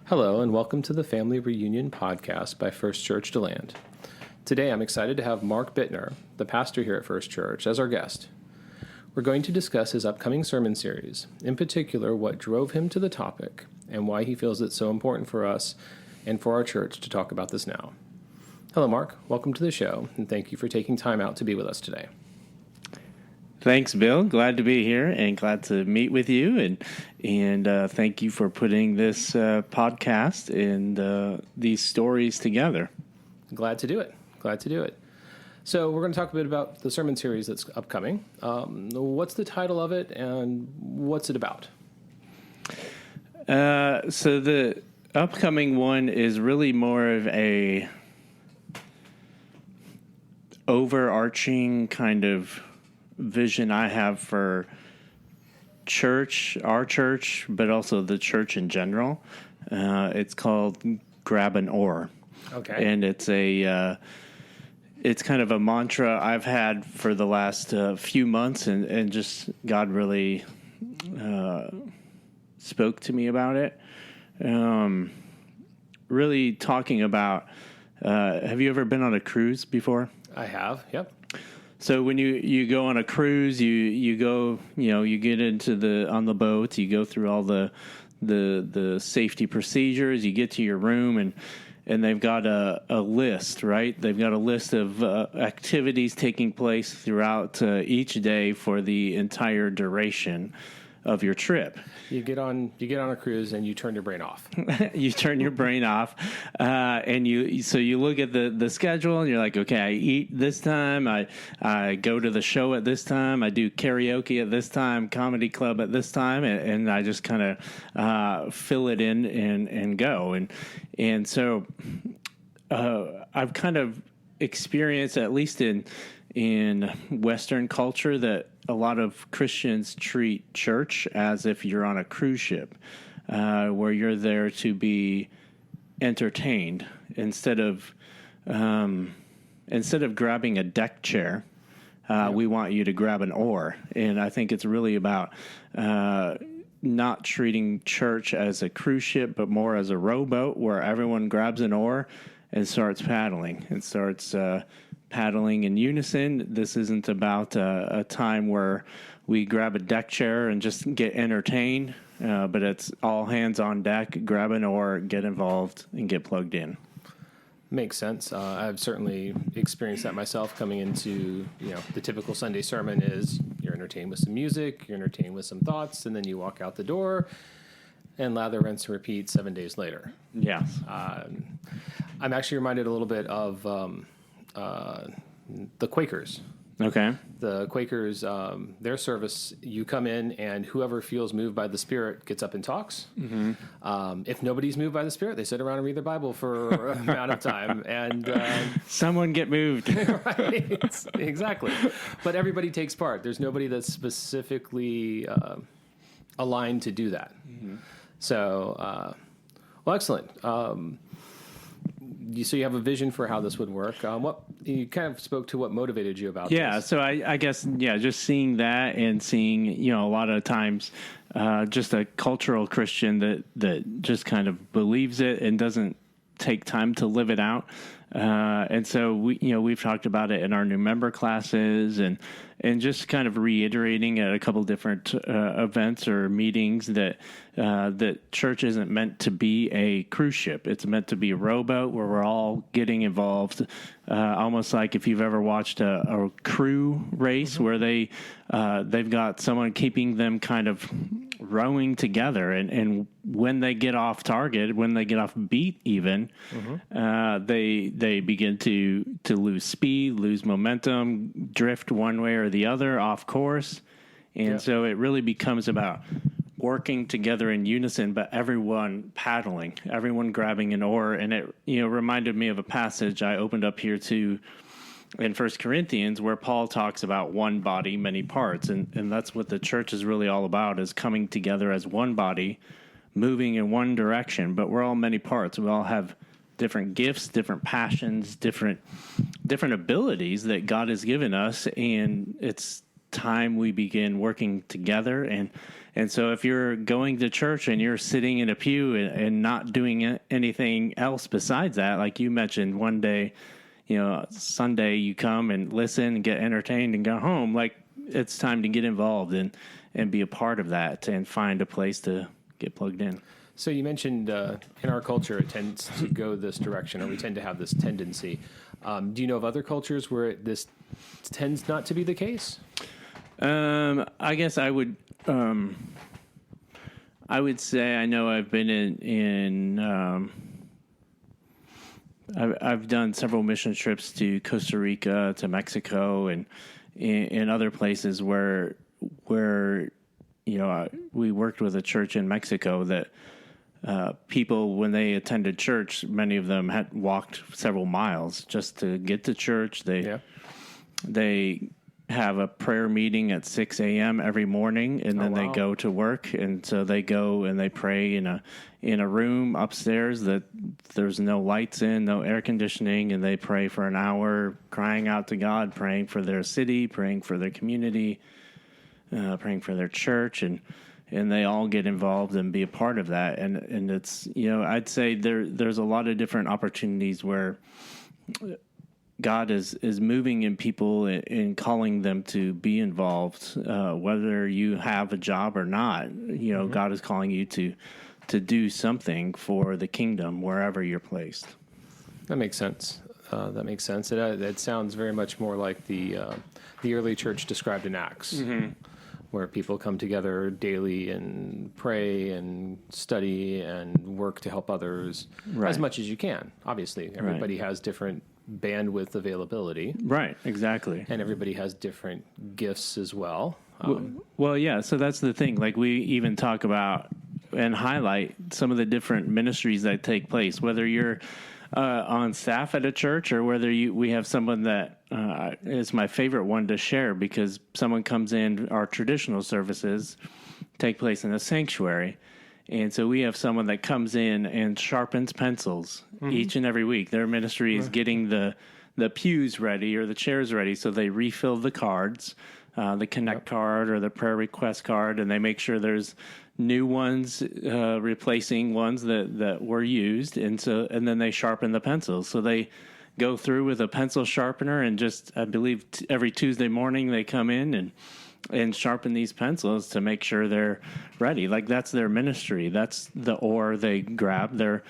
Hello, and welcome to the Family Reunion Podcast by First Church DeLand. Today, I'm excited to have Mark Bitner, the pastor here at First Church, as our guest. We're going to discuss his upcoming sermon series, in particular, what drove him to the topic and why he feels it's so important for us and for our church to talk about this now. Hello, Mark. Welcome to the show, and thank you for taking time out to be with us today. Thanks, Bill. Glad to be here and glad to meet with you. And thank you for putting this podcast and these stories together. Glad to do it. So we're going to talk a bit about the sermon series that's upcoming. What's the title of it and what's it about? So the upcoming one is really more of a overarching kind of vision I have for church, our church, but also the church in general. It's called Grab an Oar. Okay. And it's kind of a mantra I've had for the last few months, and just God really spoke to me about it. Really talking about, have you ever been on a cruise before? I have, yep. So when you go on a cruise, you go, you get on the boat, you go through all the safety procedures, you get to your room, and they've got a list, right? They've got a list of activities taking place throughout each day for the entire duration of your trip. You get on a cruise and you turn your brain off. You turn your brain off, and you look at the schedule and you're like, okay, I eat this time, I go to the show at this time, I do karaoke at this time, comedy club at this time, and I just kind of fill it in and go, and so I've kind of experienced, at least in Western culture, that a lot of Christians treat church as if you're on a cruise ship, where you're there to be entertained instead of grabbing a deck chair. We want you to grab an oar, and I think it's really about not treating church as a cruise ship, but more as a rowboat where everyone grabs an oar and starts paddling paddling in unison. This isn't about a time where we grab a deck chair and just get entertained, but it's all hands on deck, grab an oar, get involved, and get plugged in. Makes sense. I've certainly experienced that myself coming into, the typical Sunday sermon is you're entertained with some music, you're entertained with some thoughts, and then you walk out the door and lather, rinse, and repeat 7 days later. Yes. I'm actually reminded a little bit of the Quakers. Okay. The Quakers, their service, you come in and whoever feels moved by the Spirit gets up and talks. Mm-hmm. If nobody's moved by the Spirit, they sit around and read their Bible for an amount of time. And someone get moved. Right, exactly. But everybody takes part. There's nobody that's specifically aligned to do that. Mm-hmm. So, well, excellent. So you have a vision for how this would work. What you kind of spoke to what motivated you about this. Yeah, so I guess, just seeing that and seeing, a lot of times just a cultural Christian that just kind of believes it and doesn't take time to live it out. And so we've talked about it in our new member classes and just kind of reiterating at a couple different events or meetings that church isn't meant to be a cruise ship. It's meant to be a rowboat where we're all getting involved, almost like if you've ever watched a crew race, mm-hmm. where they've got someone keeping them kind of rowing together, and when they get off target, when they get off beat even, mm-hmm. They begin to lose speed, lose momentum, drift one way or the other off course. And so it really becomes about working together in unison, but everyone paddling, everyone grabbing an oar. And it reminded me of a passage I opened up here to in First Corinthians, where Paul talks about one body, many parts. And that's what the church is really all about, is coming together as one body, moving in one direction. But we're all many parts. We all have different gifts, different passions, different abilities that God has given us. And it's time we begin working together. And so if you're going to church and you're sitting in a pew and not doing anything else besides that, like you mentioned one day, Sunday you come and listen and get entertained and go home, like it's time to get involved and be a part of that and find a place to get plugged in. So you mentioned in our culture it tends to go this direction, or we tend to have this tendency. Do you know of other cultures where this tends not to be the case? I guess I would say I know I've been I've done several mission trips to Costa Rica, to Mexico, and in other places where we worked with a church in Mexico that people, when they attended church, many of them had walked several miles just to get to church. They have a prayer meeting at 6 a.m. every morning, and then they go to work. And so they go and they pray in a room upstairs that there's no lights in, no air conditioning, and they pray for an hour, crying out to God, praying for their city, praying for their community, praying for their church, and they all get involved and be a part of that. And it's, I'd say there's a lot of different opportunities where God is moving in people and calling them to be involved, whether you have a job or not. Mm-hmm. God is calling you to do something for the kingdom wherever you're placed. That makes sense. It sounds very much more like the early church described in Acts, mm-hmm. where people come together daily and pray and study and work to help others as much as you can. Obviously, everybody has different bandwidth availability. Right, exactly. And everybody has different gifts as well. Yeah, so that's the thing. Like, we even talk about and highlight some of the different ministries that take place, whether you're on staff at a church or whether we have someone that is my favorite one to share, because someone comes in, our traditional services take place in a sanctuary. And so we have someone that comes in and sharpens pencils mm-hmm. each and every week. Their ministry is getting the pews ready or the chairs ready, so they refill the cards, the Connect card or the prayer request card, and they make sure there's new ones replacing ones that were used, and then they sharpen the pencils. So they go through with a pencil sharpener, and just, I believe, every Tuesday morning they come in and sharpen these pencils to make sure they're ready. Like, that's their ministry. That's the ore they grab. They're,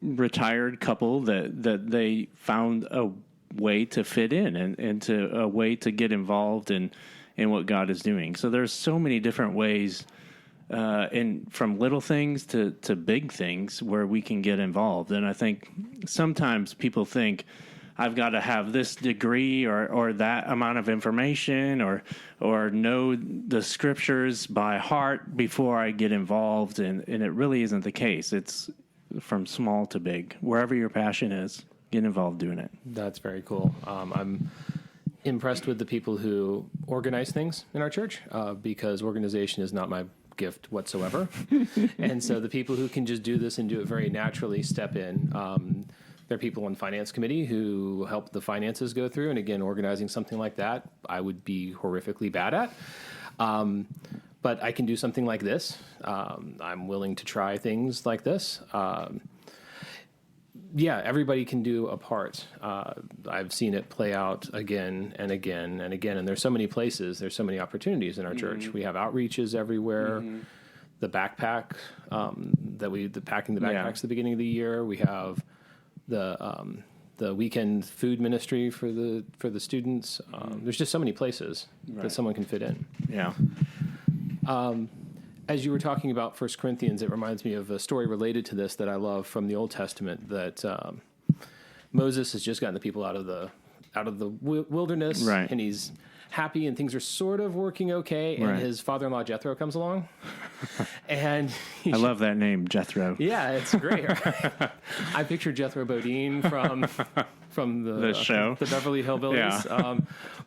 retired couple that they found a way to fit in and to a way to get involved in what God is doing. So there's so many different ways, from little things to big things, where we can get involved. And I think sometimes people think, I've got to have this degree or that amount of information or know the scriptures by heart before I get involved. And it really isn't the case. It's from small to big. Wherever your passion is, get involved doing it. That's very cool. I'm impressed with the people who organize things in our church, because organization is not my gift whatsoever. And so the people who can just do this and do it very naturally step in. There are people on finance committee who help the finances go through. And again, organizing something like that, I would be horrifically bad at. But I can do something like this. I'm willing to try things like this. Everybody can do a part. I've seen it play out again and again and again. And there's so many places, there's so many opportunities in our church. We have outreaches everywhere. Mm-hmm. The backpack, packing the backpacks at the beginning of the year. We have the weekend food ministry for the students. There's just so many places that someone can fit in. Yeah. As you were talking about 1 Corinthians, it reminds me of a story related to this that I love from the Old Testament, that Moses has just gotten the people out of the wilderness, and he's happy and things are sort of working okay, and his father-in-law Jethro comes along. And I love that name, Jethro. Yeah, it's great. I picture Jethro Bodine from the show, the Beverly Hillbillies. Yeah.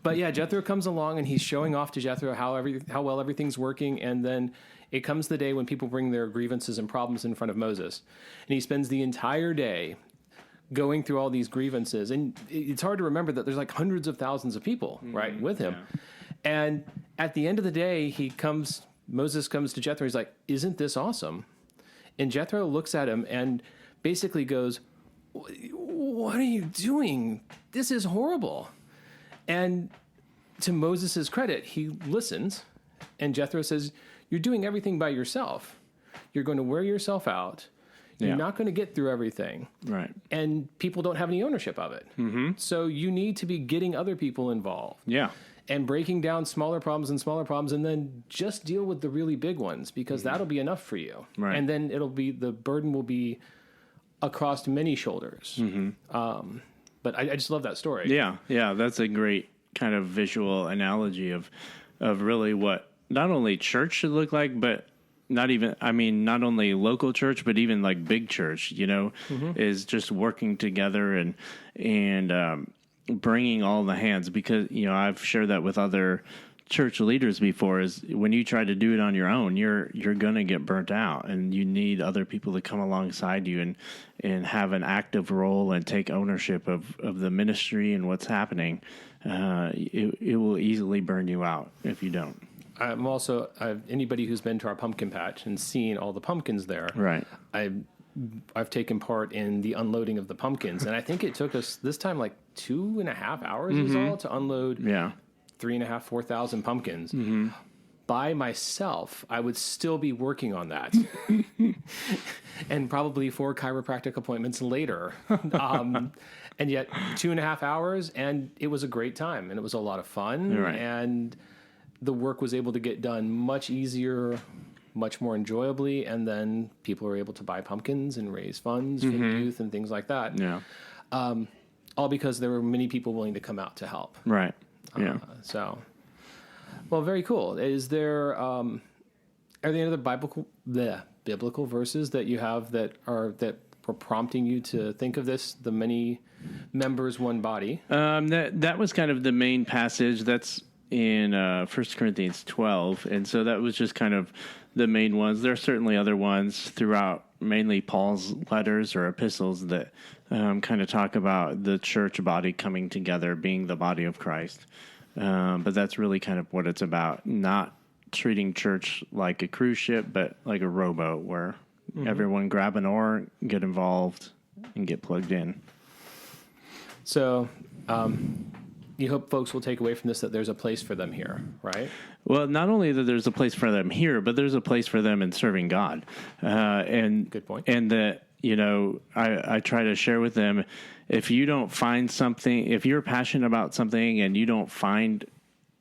But yeah, Jethro comes along and he's showing off to Jethro how well everything's working, and then it comes the day when people bring their grievances and problems in front of Moses, and he spends the entire day going through all these grievances. And it's hard to remember that there's like hundreds of thousands of people, right, with him. Yeah. And at the end of the day, Moses comes to Jethro. He's like, isn't this awesome? And Jethro looks at him and basically goes, what are you doing? This is horrible. And to Moses' credit, he listens. And Jethro says, you're doing everything by yourself. You're going to wear yourself out. You're not going to get through everything. Right. And people don't have any ownership of it. Mm-hmm. So you need to be getting other people involved. Yeah. And breaking down smaller problems, and then just deal with the really big ones, because that'll be enough for you. Right. And then the burden will be across many shoulders. Mm-hmm. But I just love that story. Yeah. Yeah. That's a great kind of visual analogy of really what not only church should look like, but not only local church, but even like big church, is just working together and bringing all the hands, because, I've shared that with other church leaders before, is when you try to do it on your own, you're going to get burnt out, and you need other people to come alongside you and have an active role and take ownership of the ministry and what's happening. It will easily burn you out if you don't. I'm also, anybody who's been to our pumpkin patch and seen all the pumpkins there, right? I've taken part in the unloading of the pumpkins, and I think it took us this time like 2.5 hours is all to unload 3,500, 4,000 pumpkins. Mm-hmm. By myself, I would still be working on that. And probably 4 chiropractic appointments later. And yet 2.5 hours, and it was a great time, and it was a lot of fun. Right. And the work was able to get done much easier, much more enjoyably, and then people were able to buy pumpkins and raise funds for the youth and things like that. Yeah. All because there were many people willing to come out to help. Right. Yeah. Well, very cool. Is there are there any other biblical verses that you have that were prompting you to think of this? The many members, one body. That was kind of the main passage. That's in 1 Corinthians 12, and so that was just kind of the main ones. There are certainly other ones throughout, mainly Paul's letters or epistles, that kind of talk about the church body coming together, being the body of Christ. But that's really kind of what it's about, not treating church like a cruise ship, but like a rowboat where everyone grab an oar, get involved, and get plugged in. So, you hope folks will take away from this that there's a place for them here, right? Well, not only that there's a place for them here, but there's a place for them in serving God. And good point. And that, I try to share with them, if you don't find something, if you're passionate about something and you don't find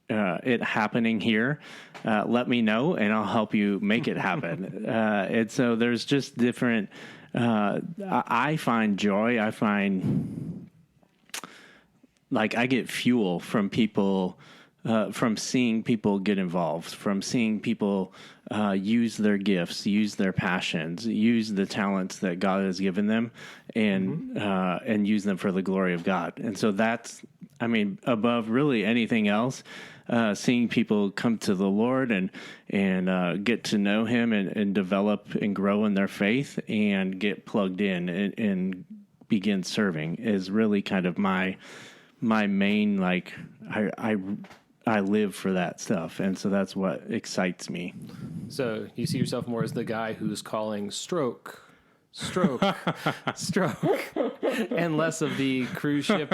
it happening here, let me know and I'll help you make it happen. And so there's just different, I find joy. I find like I get fuel from people, from seeing people get involved, from seeing people use their gifts, use their passions, use the talents that God has given them, and use them for the glory of God. And so that's, above really anything else, seeing people come to the Lord and get to know Him and develop and grow in their faith and get plugged in and begin serving is really kind of my main, like, I live for that stuff. And so that's what excites me. So you see yourself more as the guy who's calling stroke, and less of the cruise ship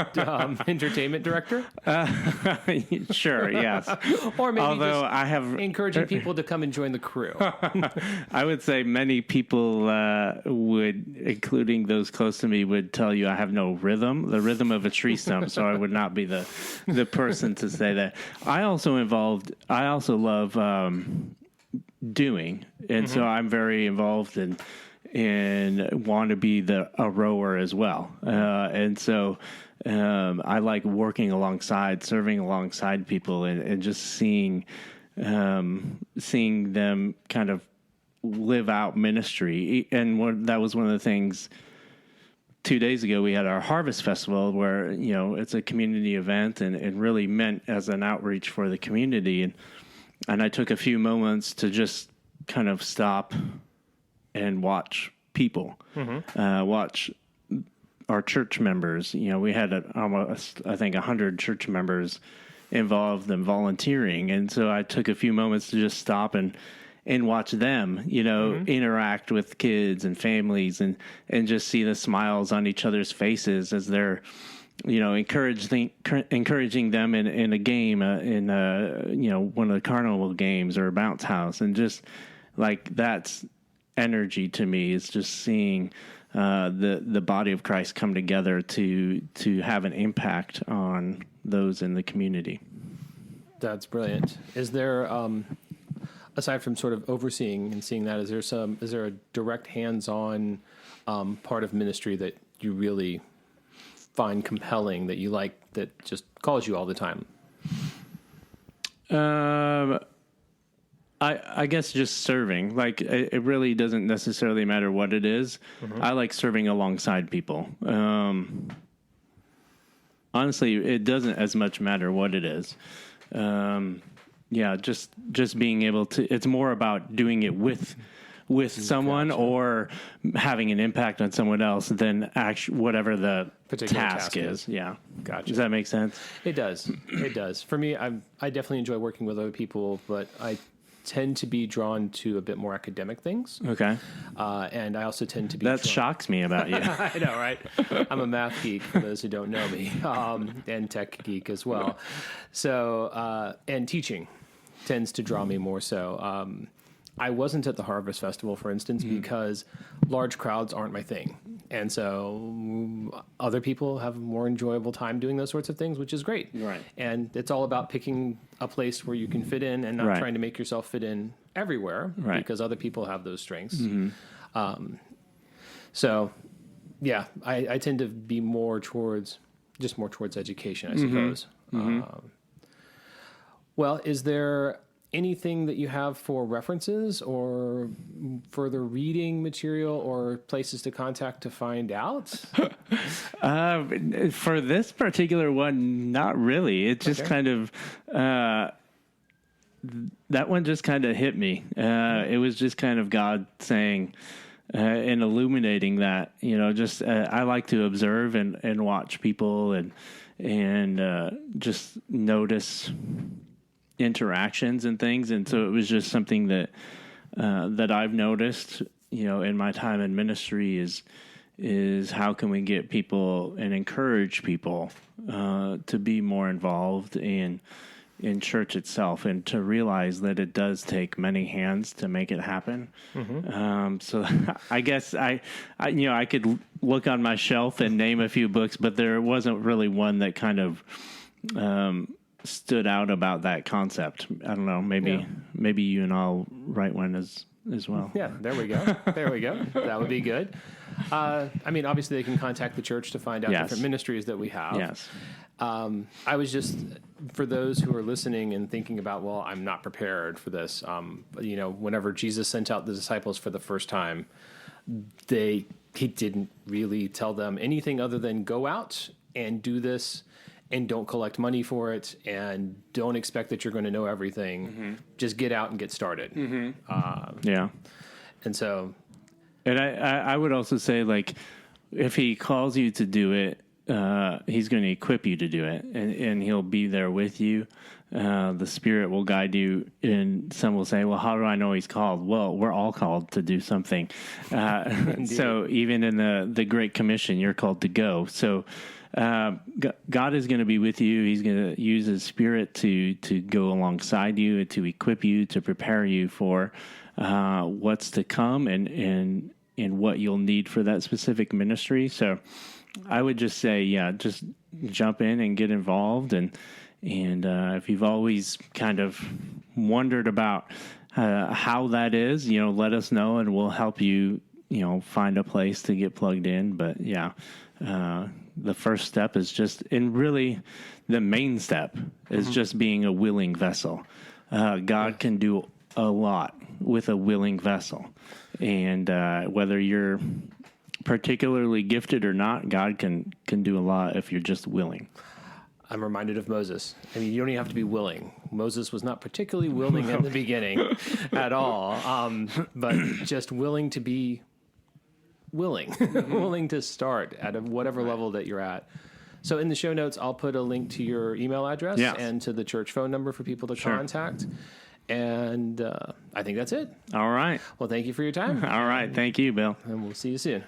entertainment director? Sure, yes. Or maybe although just I have encouraging people to come and join the crew. I would say many people would, including those close to me, would tell you I have no rhythm, the rhythm of a tree stump, so I would not be the person to say that. I also love doing, and so I'm very involved in and want to be a rower as well. And so I like working alongside, serving alongside people and just seeing them kind of live out ministry. And that was one of the things 2 days ago, we had our Harvest Festival where, it's a community event and really meant as an outreach for the community. And I took a few moments to just kind of stop and watch people, watch our church members. We had almost, I think, 100 church members involved in volunteering. And so I took a few moments to just stop and watch them, interact with kids and families and just see the smiles on each other's faces as they're, encouraging them in a game, one of the carnival games or a bounce house. And just like that's energy to me, is just seeing the body of Christ come together to have an impact on those in the community. That's brilliant. Is there, aside from sort of overseeing and seeing that, is there a direct hands-on part of ministry that you really find compelling, that you like, that just calls you all the time? I guess just serving. Like, it really doesn't necessarily matter what it is. I like serving alongside people. Honestly, it doesn't as much matter what it is. Just being able to, it's more about doing it with someone or having an impact on someone else than whatever the particular task is. Yeah. Gotcha. Does that make sense? It does. It does. For me, I definitely enjoy working with other people, but I tend to be drawn to a bit more academic things. Okay. And I also tend to be... That shocks me about you. I know, right? I'm a math geek, for those who don't know me, and tech geek as well. So, and teaching tends to draw me more so. I wasn't at the Harvest Festival, for instance, because large crowds aren't my thing. And so other people have a more enjoyable time doing those sorts of things, which is great. Right. And it's all about picking a place where you can fit in and not trying to make yourself fit in everywhere, because other people have those strengths. So, yeah, I tend to be more towards education, I suppose. Well, is there anything that you have for references or further reading material or places to contact to find out? For this particular one, not really. It just kind of, that one just kind of hit me. It was just kind of God saying, and illuminating that, just, I like to observe and watch people and just notice interactions and things. And so it was just something that I've noticed, in my time in ministry is how can we get people and encourage people to be more involved in church itself, and to realize that it does take many hands to make it happen. So I guess I could look on my shelf and name a few books, but there wasn't really one that kind of stood out about that concept. I don't know. Maybe you and I'll write one as well. Yeah, there we go. That would be good. Obviously they can contact the church to find out different ministries that we have. Yes. I was just, for those who are listening and thinking about, well, I'm not prepared for this. Whenever Jesus sent out the disciples for the first time, he didn't really tell them anything other than go out and do this, and don't collect money for it, and don't expect that you're going to know everything. Just get out and get started. Yeah. And so... And I would also say, like, if he calls you to do it, he's going to equip you to do it, and he'll be there with you. The Spirit will guide you, and some will say, well, how do I know he's called? Well, we're all called to do something. So even in the Great Commission, you're called to go. So God is going to be with you. He's going to use his Spirit to go alongside you, to equip you, to prepare you for what's to come and what you'll need for that specific ministry. So I would just say, just jump in and get involved. And if you've always kind of wondered about how that is, let us know, and we'll help you, find a place to get plugged in. But the first step is just, and really the main step is just being a willing vessel. God can do a lot with a willing vessel. And whether you're particularly gifted or not, God can do a lot if you're just willing. I'm reminded of Moses. You don't even have to be willing. Moses was not particularly willing in the beginning at all, but just willing to be willing, willing to start at whatever level that you're at. So in the show notes, I'll put a link to your email address and to the church phone number for people to contact. And I think that's it. All right. Well, thank you for your time. All right. Thank you, Bill. And we'll see you soon.